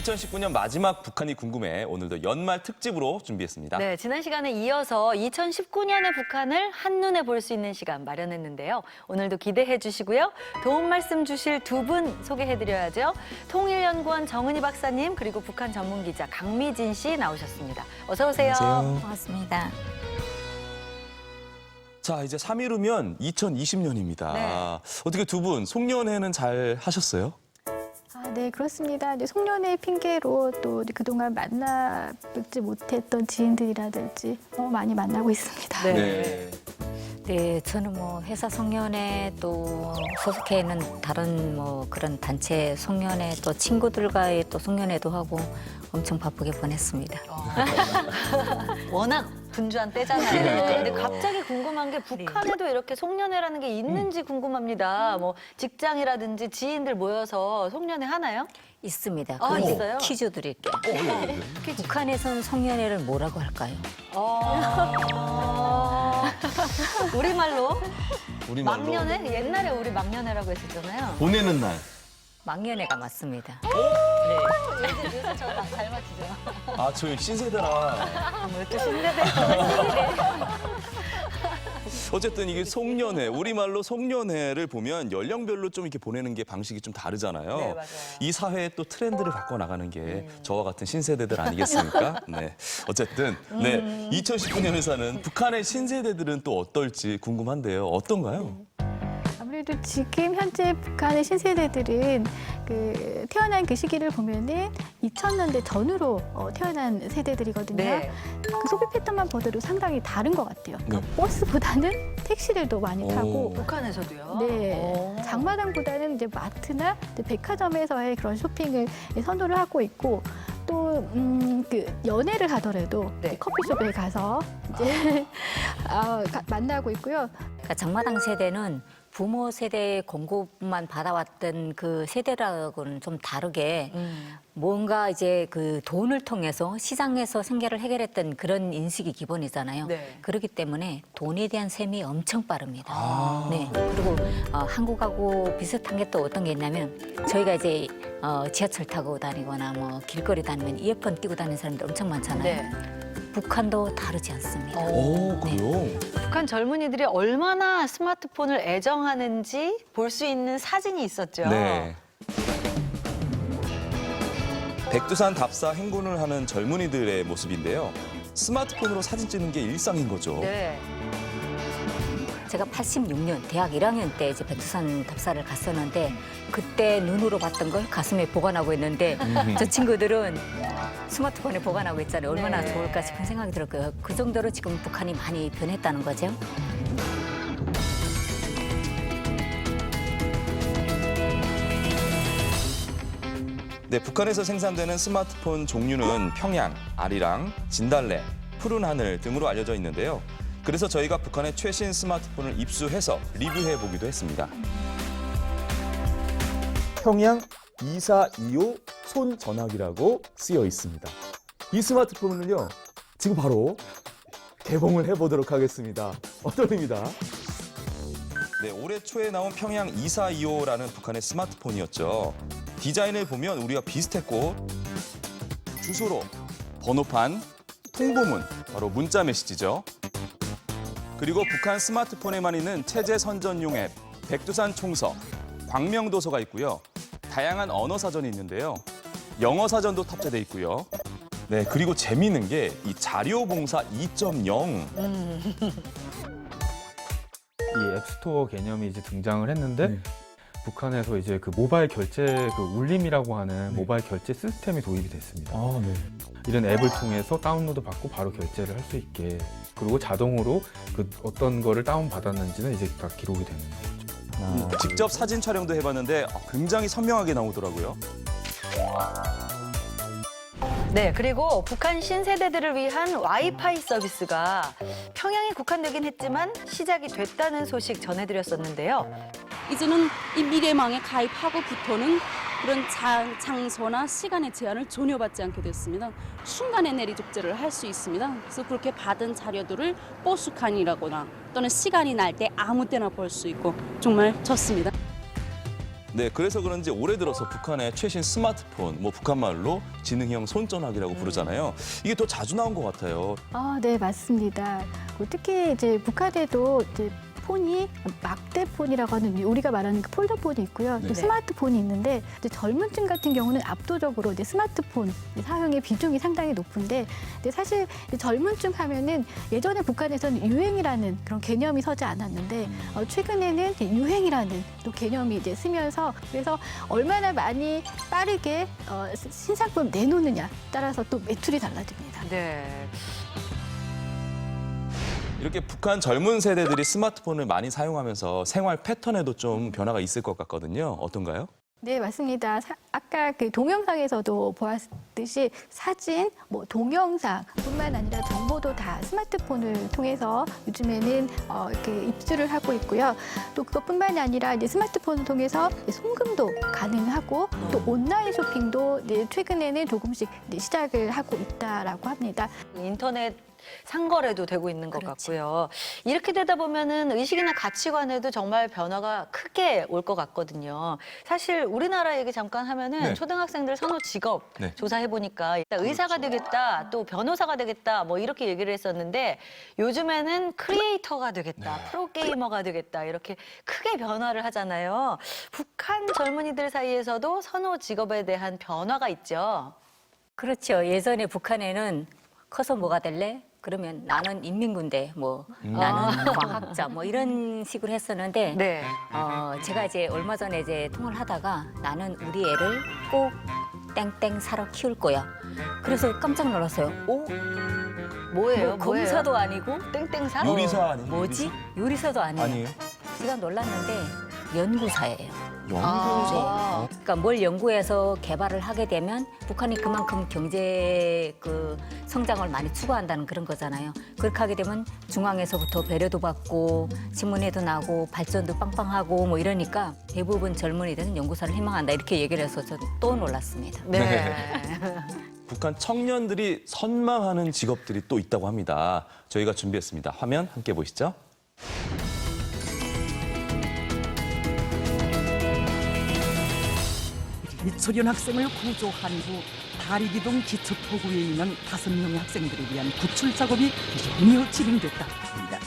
2019년 마지막 북한이 궁금해 오늘도 연말 특집으로 준비했습니다. 네, 지난 시간에 이어서 2019년의 북한을 한눈에 볼 수 있는 시간 마련했는데요. 오늘도 기대해 주시고요. 도움 말씀 주실 두 분 소개해드려야죠. 통일연구원 정은희 박사님 그리고 북한 전문기자 강미진 씨 나오셨습니다. 어서 오세요. 안녕하세요. 고맙습니다. 자, 이제 3일 후면 2020년입니다. 네. 어떻게 두 분 송년회는 잘 하셨어요? 네, 그렇습니다. 이제 송년회 핑계로 또 그동안 만나뵙지 못했던 지인들이라든지 많이 만나고 있습니다. 네. 네, 저는 뭐 회사 송년회 또 소속해 있는 다른 뭐 그런 단체 송년회 또 친구들과의 또 송년회도 하고 엄청 바쁘게 보냈습니다. 워낙 분주한 때잖아요. 그러니까요. 근데 갑자기 궁금한 게 북한에도 이렇게 송년회라는 게 있는지 궁금합니다. 뭐 직장이라든지 지인들 모여서 송년회 하나요? 있습니다. 아, 그런데 있어요? 퀴즈 드릴게요. 네. 북한에서는 송년회를 뭐라고 할까요? 우리말로 우리말로 막년회? 옛날에 우리 막년회라고 했었잖아요. 보내는 날. 막년회가 맞습니다. 요새 저 잘 맞히죠. 아, 저 신세대라. 뭐또 신세대. 어쨌든 이게 송년회, 우리말로 송년회를 보면 연령별로 좀 이렇게 보내는 게 방식이 좀 다르잖아요. 네, 맞아요. 이 사회의 또 트렌드를 바꿔 나가는 게 저와 같은 신세대들 아니겠습니까? 네. 어쨌든 네. 2019년에 사는 북한의 신세대들은 또 어떨지 궁금한데요. 어떤가요? 아무래도 지금 현재 북한의 신세대들은 태어난 그 시기를 보면은 2000년대 전후로 태어난 세대들이거든요. 네. 그 소비 패턴만 보더라도 상당히 다른 것 같아요. 그러니까 네. 버스보다는 택시를 더 많이 타고 북한에서도요? 네, 장마당보다는 이제 마트나 이제 백화점에서의 그런 쇼핑을 선호를 하고 있고 또 연애를 하더라도 네. 커피숍에 가서 이제 만나고 있고요. 그러니까 장마당 세대는 부모 세대의 공급만 받아왔던 그 세대라고는 좀 다르게 뭔가 이제 그 돈을 통해서 시장에서 생계를 해결했던 그런 인식이 기본이잖아요. 네. 그렇기 때문에 돈에 대한 셈이 엄청 빠릅니다. 네. 그리고 한국하고 비슷한 게 또 어떤 게 있냐면 저희가 이제 지하철 타고 다니거나 뭐 길거리 다니면 이어폰 끼고 다니는 사람들 엄청 많잖아요. 네. 북한도 다르지 않습니다. 오, 그래요? 북한 젊은이들이 얼마나 스마트폰을 애정하는지 볼 수 있는 사진이 있었죠. 네. 백두산 답사 행군을 하는 젊은이들의 모습인데요. 스마트폰으로 사진 찍는 게 일상인 거죠. 네. 제가 86년 대학 1학년 때 이제 백두산 답사를 갔었는데 그때 눈으로 봤던 걸 가슴에 보관하고 있는데 저 친구들은 스마트폰에 보관하고 있잖아요. 얼마나 네. 좋을까 싶은 생각이 들었고요. 그 정도로 지금 북한이 많이 변했다는 거죠. 네, 북한에서 생산되는 스마트폰 종류는 평양, 아리랑, 진달래, 푸른 하늘 등으로 알려져 있는데요. 그래서 저희가 북한의 최신 스마트폰을 입수해서 리뷰해 보기도 했습니다. 평양 2425 손전화기라고 쓰여 있습니다. 이 스마트폰은요, 지금 바로 개봉을 해보도록 하겠습니다. 떨립니다. 네, 올해 초에 나온 평양 2425라는 북한의 스마트폰이었죠. 디자인을 보면 우리가 비슷했고 주소로 번호판, 통보문, 바로 문자 메시지죠. 그리고 북한 스마트폰에만 있는 체제 선전용 앱, 백두산 총서, 광명도서가 있고요. 다양한 언어 사전이 있는데요. 영어 사전도 탑재돼 있고요. 네, 그리고 재미있는 게 이 자료봉사 2.0. 이 앱스토어 개념이 이제 등장을 했는데 북한에서 이제 그 모바일 결제 그 울림이라고 하는 모바일 결제 시스템이 도입이 됐습니다. 이런 앱을 통해서 다운로드 받고 바로 결제를 할 수 있게 그리고 자동으로 그 어떤 거를 다운 받았는지는 이제 다 기록이 되는 거죠. 직접 사진 촬영도 해봤는데 굉장히 선명하게 나오더라고요. 네, 그리고 북한 신세대들을 위한 와이파이 서비스가 평양에 국한되긴 했지만 시작이 됐다는 소식 전해드렸었는데요. 이제는 이 미래망에 가입하고부터는 그런 장소나 시간의 제한을 전혀 받지 않게 됐습니다. 순간에 내리 족제를 할 수 있습니다. 그래서 그렇게 받은 자료들을 뽀스칸이라거나 또는 시간이 날 때 아무 때나 볼 수 있고 정말 좋습니다. 네, 그래서 그런지 올해 들어서 북한의 최신 스마트폰, 뭐 북한말로 지능형 손전화기라고 부르잖아요. 이게 더 자주 나온 것 같아요. 네, 맞습니다. 특히 이제 북한에도 이제 폰이 막대폰이라고 하는 우리가 말하는 그 폴더폰이 있고요. 또 스마트폰이 있는데 이제 젊은 층 같은 경우는 압도적으로 이제 스마트폰 사용의 비중이 상당히 높은데 근데 사실 젊은 층 하면은 예전에 북한에서는 유행이라는 그런 개념이 서지 않았는데 최근에는 이제 유행이라는 또 개념이 이제 쓰면서 그래서 얼마나 많이 빠르게 신상품 내놓느냐 따라서 또 매출이 달라집니다. 네. 이렇게 북한 젊은 세대들이 스마트폰을 많이 사용하면서 생활 패턴에도 좀 변화가 있을 것 같거든요. 어떤가요? 네, 맞습니다. 아까 그 동영상에서도 보았듯이 사진, 뭐 동영상뿐만 아니라 정보도 다 스마트폰을 통해서 요즘에는 이렇게 입수를 하고 있고요. 또 그것뿐만이 아니라 이제 스마트폰을 통해서 송금도 가능하고 또 온라인 쇼핑도 이제 최근에는 조금씩 이제 시작을 하고 있다라고 합니다. 인터넷 상거래도 되고 있는 것 그렇지. 같고요. 이렇게 되다 보면은 의식이나 가치관에도 정말 변화가 크게 올 것 같거든요. 사실 우리나라 얘기 잠깐 하면은 네. 초등학생들 선호 직업 네. 조사해 보니까 일단 의사가 되겠다, 또 변호사가 되겠다, 뭐 이렇게 얘기를 했었는데 요즘에는 크리에이터가 되겠다, 프로게이머가 되겠다 이렇게 크게 변화를 하잖아요. 북한 젊은이들 사이에서도 선호 직업에 대한 변화가 있죠. 그렇죠. 예전에 북한에는 커서 뭐가 될래? 그러면 나는 인민군대, 뭐 나는 과학자, 뭐 이런 식으로 했었는데 네. 제가 이제 얼마 전에 이제 통화를 하다가 나는 우리 애를 꼭 땡땡 사러 키울 거야. 그래서 깜짝 놀랐어요. 오? 뭐예요? 뭐 검사도 아니고 땡땡사? 요리사 아니에요? 뭐지? 요리사도 아니에요. 아니에요? 제가 놀랐는데 연구사예요. 아. 그러니까 뭘 연구해서 개발을 하게 되면 북한이 그만큼 경제 성장을 많이 추구한다는 그런 거잖아요. 그렇게 하게 되면 중앙에서부터 배려도 받고 신문에도 나고 발전도 빵빵하고 뭐 이러니까 대부분 젊은이들은 연구사를 희망한다 이렇게 얘기를 해서 저는 또 놀랐습니다. 네. 북한 청년들이 선망하는 직업들이 또 있다고 합니다. 저희가 준비했습니다. 화면 함께 보시죠. 이철현 학생을 구조한 후 다리기동 기초토구에 있는 5명의 학생들에 위한 구출 작업이 연이어 진행됐다고 합니다.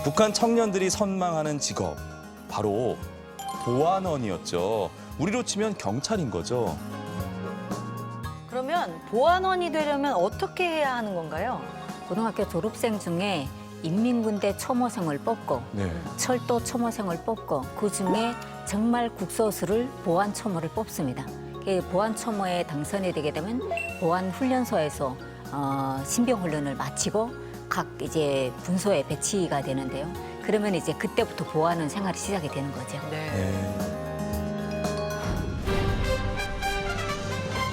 북한 청년들이 선망하는 직업, 바로 보안원이었죠. 우리로 치면 경찰인 거죠. 그러면 보안원이 되려면 어떻게 해야 하는 건가요? 고등학교 졸업생 중에 인민군대 초모생을 뽑고 네. 철도 초모생을 뽑고 그중에 정말 국소수를 보안 초모를 뽑습니다. 보안 초모에 당선이 되게 되면 보안 훈련소에서 신병 훈련을 마치고 각 이제 분소에 배치가 되는데요. 그러면 이제 그때부터 보안은 생활이 시작이 되는 거죠.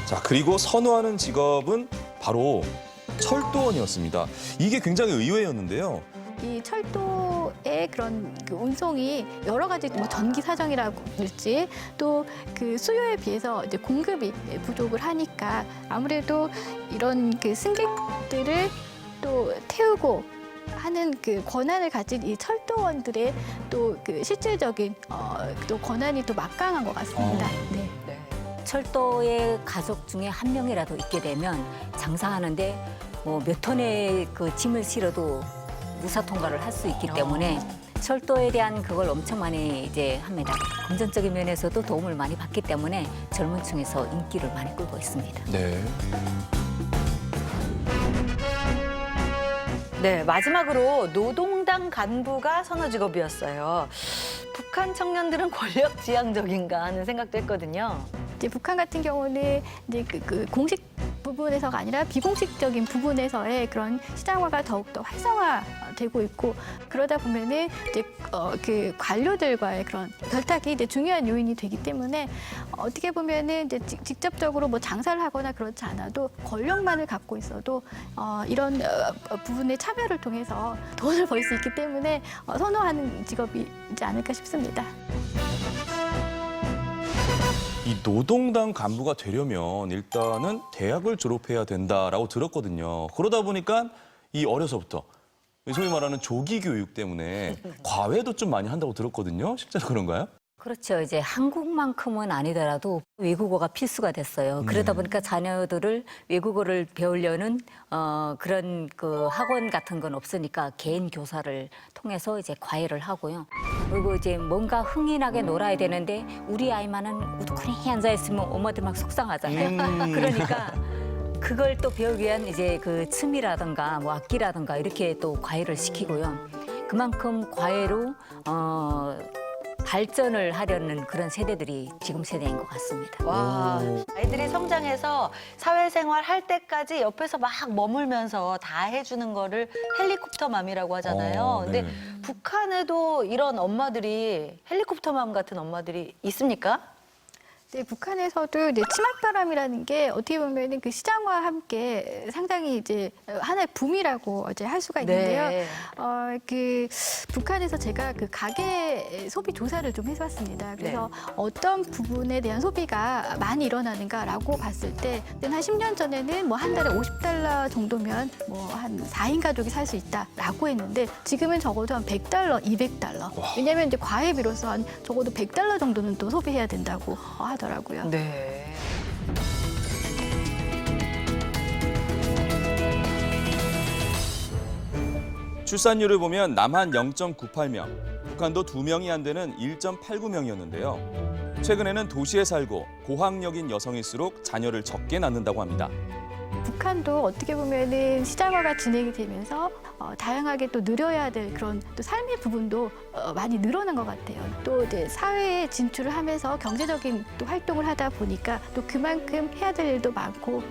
자, 그리고 선호하는 직업은 바로 철도원이었습니다. 이게 굉장히 의외였는데요. 이 철도의 그런 그 운송이 여러 가지 뭐 전기 사정이라든지 또 그 수요에 비해서 이제 공급이 부족을 하니까 아무래도 이런 그 승객들을 또 태우고 하는 그 권한을 가진 이 철도원들의 또 그 실질적인 또 권한이 또 막강한 것 같습니다. 네. 철도의 가족 중에 한 명이라도 있게 되면 장사하는데 뭐 몇 톤의 그 짐을 실어도 무사 통과를 할 수 있기 때문에 철도에 대한 그걸 엄청 많이 이제 합니다. 금전적인 면에서도 도움을 많이 받기 때문에 젊은 층에서 인기를 많이 끌고 있습니다. 네. 네, 마지막으로 노동당 간부가 선호 직업이었어요. 북한 청년들은 권력지향적인가 하는 생각도 했거든요. 이제 북한 같은 경우는 이제 그 공식 부분에서가 아니라 비공식적인 부분에서의 그런 시장화가 더욱더 활성화되고 있고 그러다 보면은 이제 그 관료들과의 그런 결탁이 이제 중요한 요인이 되기 때문에 어떻게 보면은 이제 직접적으로 뭐 장사를 하거나 그렇지 않아도 권력만을 갖고 있어도 이런 부분의 차별을 통해서 돈을 벌 수 있기 때문에 선호하는 직업이지 않을까 싶습니다. 이 노동당 간부가 되려면 일단은 대학을 졸업해야 된다라고 들었거든요. 그러다 보니까 이 어려서부터 소위 말하는 조기 교육 때문에 과외도 좀 많이 한다고 들었거든요. 실제로 그런가요? 그렇죠. 이제 한국만큼은 아니더라도 외국어가 필수가 됐어요. 그러다 보니까 자녀들을 외국어를 배우려는 그런 그 학원 같은 건 없으니까 개인 교사를 통해서 이제 과외를 하고요. 그리고 이제 뭔가 흥이 나게 놀아야 되는데 우리 아이만은 우두커니 앉아 있으면 엄마들 막 속상하잖아요. 그러니까 그걸 또 배우기 위한 이제 그 춤이라든가 뭐 악기라든가 이렇게 또 과외를 시키고요. 그만큼 과외로 발전을 하려는 그런 세대들이 지금 세대인 것 같습니다. 와, 아이들이 성장해서 사회생활 할 때까지 옆에서 막 머물면서 다 해주는 거를 헬리콥터맘이라고 하잖아요. 근데 북한에도 이런 엄마들이 헬리콥터맘 같은 엄마들이 있습니까? 네, 북한에서도 이제 치맛바람이라는 게 어떻게 보면은 그 시장과 함께 상당히 이제 하나의 붐이라고 이제 할 수가 있는데요. 네. 그 북한에서 제가 그 가계 소비 조사를 좀 해봤습니다. 그래서 어떤 부분에 대한 소비가 많이 일어나는가라고 봤을 때, 한 10년 전에는 뭐 한 달에 $50 정도면 뭐 한 4인 가족이 살 수 있다라고 했는데 지금은 적어도 한 $100, $200. 왜냐하면 이제 과외비로서 한 적어도 $100 정도는 또 소비해야 된다고 하더라고요. 네. 출산율을 보면 남한 0.98명, 북한도 2명이 안 되는 1.89명이었는데요. 최근에는 도시에 살고 고학력인 여성일수록 자녀를 적게 낳는다고 합니다. 북한도 어떻게 보면은 시장화가 진행이 되면서 다양하게 또 늘어야 될 그런 또 삶의 부분도 많이 늘어난 것 같아요. 또 이제 사회에 진출을 하면서 경제적인 또 활동을 하다 보니까 또 그만큼 해야 될 일도 많고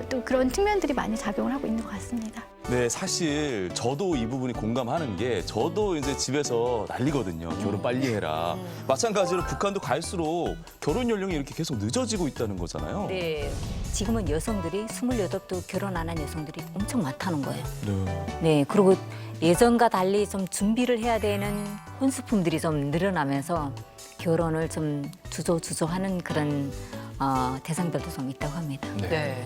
또 그런 측면들이 많이 작용을 하고 있는 것 같습니다. 네, 사실 저도 이 부분이 공감하는 게 저도 이제 집에서 난리거든요. 결혼 빨리 해라. 마찬가지로 북한도 갈수록 결혼 연령이 이렇게 계속 늦어지고 있다는 거잖아요. 네. 지금은 여성들이 28도 결혼 안 한 여성들이 엄청 많다는 거예요. 네. 네. 그리고 예전과 달리 좀 준비를 해야 되는 혼수품들이 좀 늘어나면서 결혼을 좀 주저하는 그런 대상들도 좀 있다고 합니다. 네.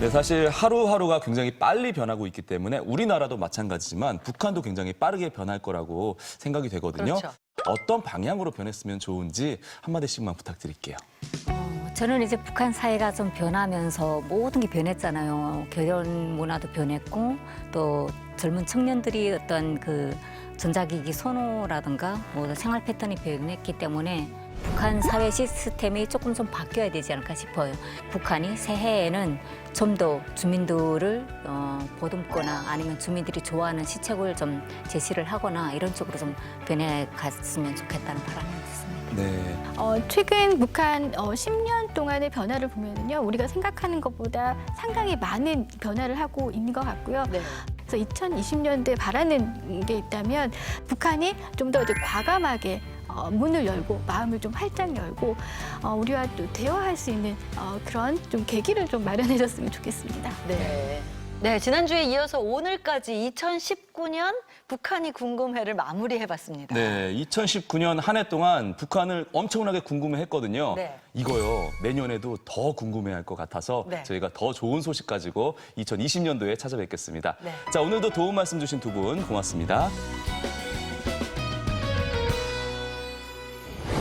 네, 사실 하루하루가 굉장히 빨리 변하고 있기 때문에 우리나라도 마찬가지지만 북한도 굉장히 빠르게 변할 거라고 생각이 되거든요. 그렇죠. 어떤 방향으로 변했으면 좋은지 한마디씩만 부탁드릴게요. 저는 이제 북한 사회가 좀 변하면서 모든 게 변했잖아요. 결혼 문화도 변했고 또 젊은 청년들이 어떤 그 전자기기 선호라든가 뭐 생활 패턴이 변했기 때문에 북한 사회 시스템이 조금 좀 바뀌어야 되지 않을까 싶어요. 북한이 새해에는 좀 더 주민들을 보듬거나 아니면 주민들이 좋아하는 시책을 좀 제시를 하거나 이런 쪽으로 좀 변해갔으면 좋겠다는 바람이 있습니다. 네. 최근 북한 10년 동안의 변화를 보면은요, 우리가 생각하는 것보다 상당히 많은 변화를 하고 있는 것 같고요. 네. 그래서 2020년도에 바라는 게 있다면 북한이 좀 더 이제 과감하게 문을 열고 마음을 좀 활짝 열고 우리와 또 대화할 수 있는 그런 좀 계기를 좀 마련해줬으면 좋겠습니다. 네. 네, 지난주에 이어서 오늘까지 2019년 북한이 궁금해를 마무리해봤습니다. 네, 2019년 한 해 동안 북한을 엄청나게 궁금해했거든요. 네. 이거요, 내년에도 더 궁금해할 것 같아서 네. 저희가 더 좋은 소식 가지고 2020년도에 찾아뵙겠습니다. 네. 자, 오늘도 도움 말씀 주신 두 분 고맙습니다.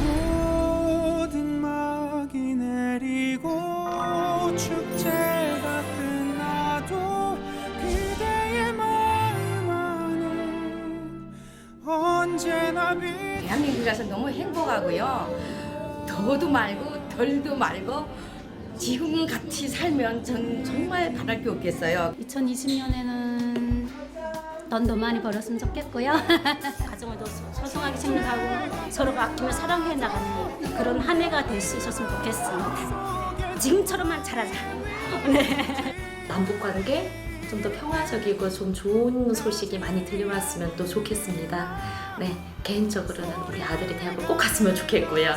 모든 막이 내리고 축제가 끝나도 그대의 마음 안에 언제나 대한민국에 가서 너무 행복하고요. 더도 말고 덜도 말고 지금 같이 살면 전 정말 바랄 게 없겠어요. 2020년에는 돈도 많이 벌었으면 좋겠고요. 가정을 더 소중하게 생각하고 서로가 아끼며 사랑해 나가는 그런 한 해가 될 수 있었으면 좋겠습니다. 지금처럼만 잘하자. 네. 남북 관계 좀 더 평화적이고 좀 좋은 소식이 많이 들려왔으면 또 좋겠습니다. 네, 개인적으로는 우리 아들이 대학을 꼭 갔으면 좋겠고요.